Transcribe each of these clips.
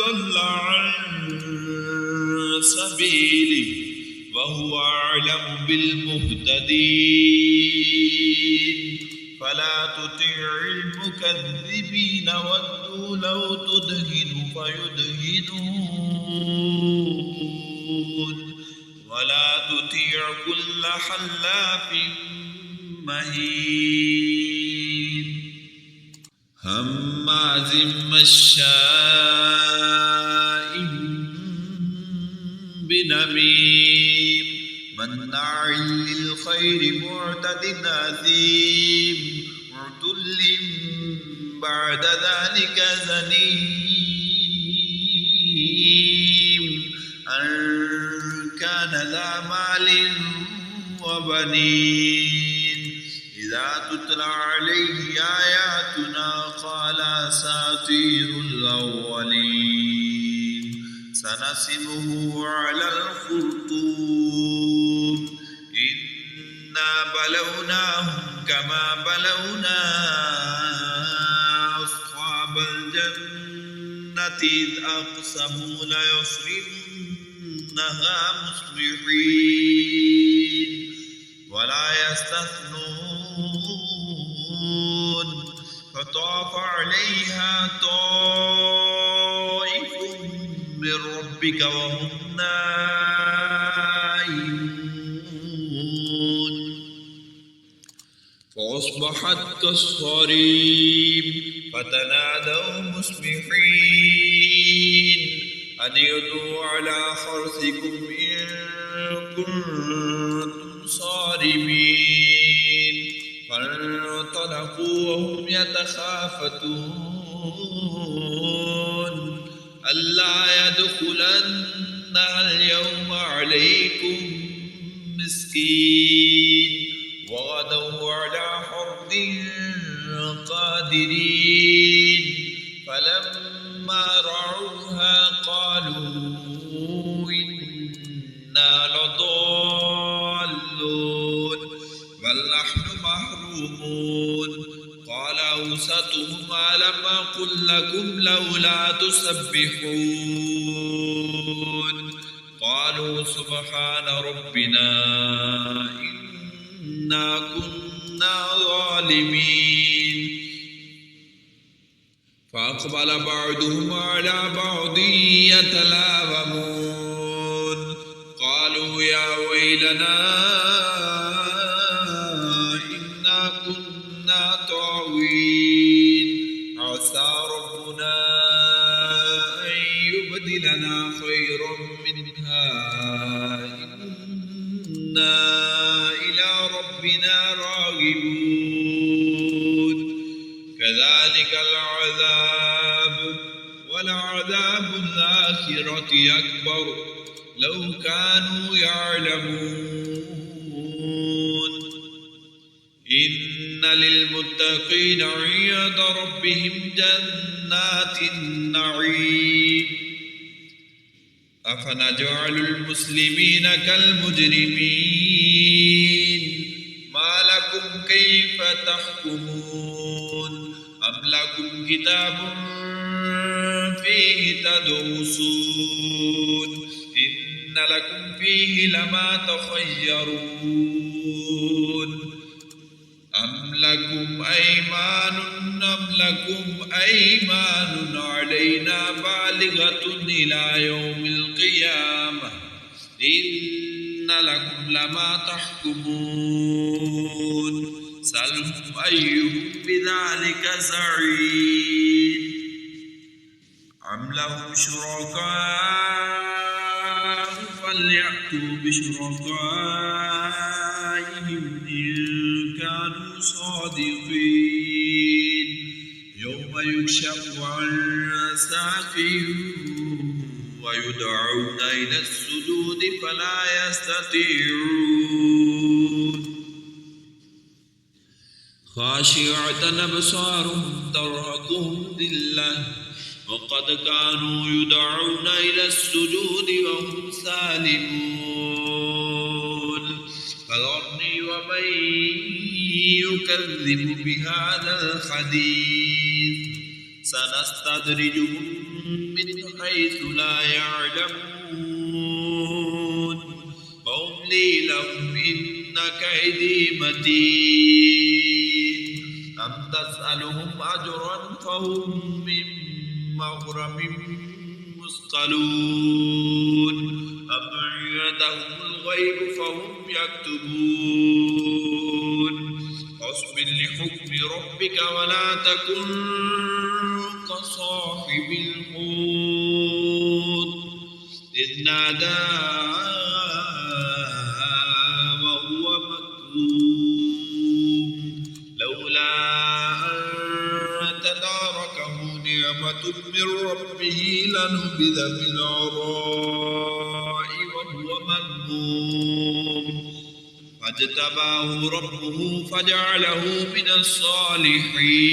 ضل عن سبيله وهو أعلم بالمهتدين. فلا تطع المكذبين ودوا لو تدهن فيدهنون. ولا تطع كل حلاف مهين هماز مشاء بنميم مناع للخير معتد أثيم عتل بعد ذلك زنيم أن كان ذا مال وبنين. إذا تتلى عليه آياتنا قال أساطير الأولين. سنسمه على الخرطوم. إنا بلوناهم كما بلونا أصحاب الجنة إذ أقسموا ليصرمنها مصبحين ولا يستثنون. فطاف عليها طائف من ربك وهم نائمون فأصبحت كالصريم. فتنادوا مصبحين أن اغدوا على حرثكم إن كنتم صارمين. فانطلقوا وهم يتخافتون ألا يدخلنها اليوم عليكم مسكين. وغدوا على حرد قادرين. فلما رعوها قالوا إنا لضالون بل نحن محرومون. قال أوسطهم ألم أقل لكم لولا تسبحون. قالوا سبحان ربنا إنا كنا ظالمين. فأقبل بعضهم على بعض يتلاومون. قالوا يا ويلنا إنا كنا طاغين. عسى ربنا أن يبدلنا خيرا منها إنا إلى ربنا راغبون. كذلك العذاب ولعذاب الآخرة أكبر لو كانوا يعلمون. إن للمتقين عند ربهم جنات النعيم. أفنجعل المسلمين كالمجرمين ما لكم كيف تحكمون. أم لكم كتاب فيه تدرسون إن لكم فيه لما تخيرون. أم لكم أيمان علينا بالغة إلى يوم القيامة إن لكم لما تحكمون سلهم أيهم بذلك زعيم أم لهم شركاء فليأتوا بشركائهم إن كانوا صادقين يوم يكشف عن ساق ويدعون إلى السجود فلا يستطيعون خاشعة أبصارهم ترهقهم ذلة وقد كانوا يدعون إلى السجود وهم سالمون فذرني ومن يكذب بهذا الحديث سنستدرجهم من حيث لا يعلمون وأملي لهم إن كيدي متين أم تسألهم أجرا فهم من مغرم مثقلون أم عندهم الغيب فهم يكتبون فاصبر لحكم ربك ولا تكن كصاحب الحوت إذ نادى وهو مكظوم لولا أن تداركه نعمة من ربه لنبذ بالعراء وهو مذموم فاجتباه ربه فجعله من الصالحين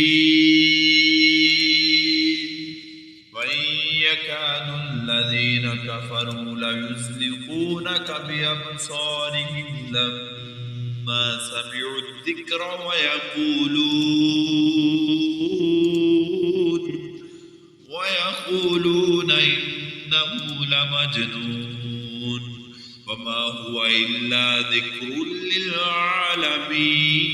وإن يكاد الذين كفروا ليزلقونك بأبصارهم لما سمعوا الذكر ويقولون إنه لمجنون وما هو إلا ذكر للعالمين.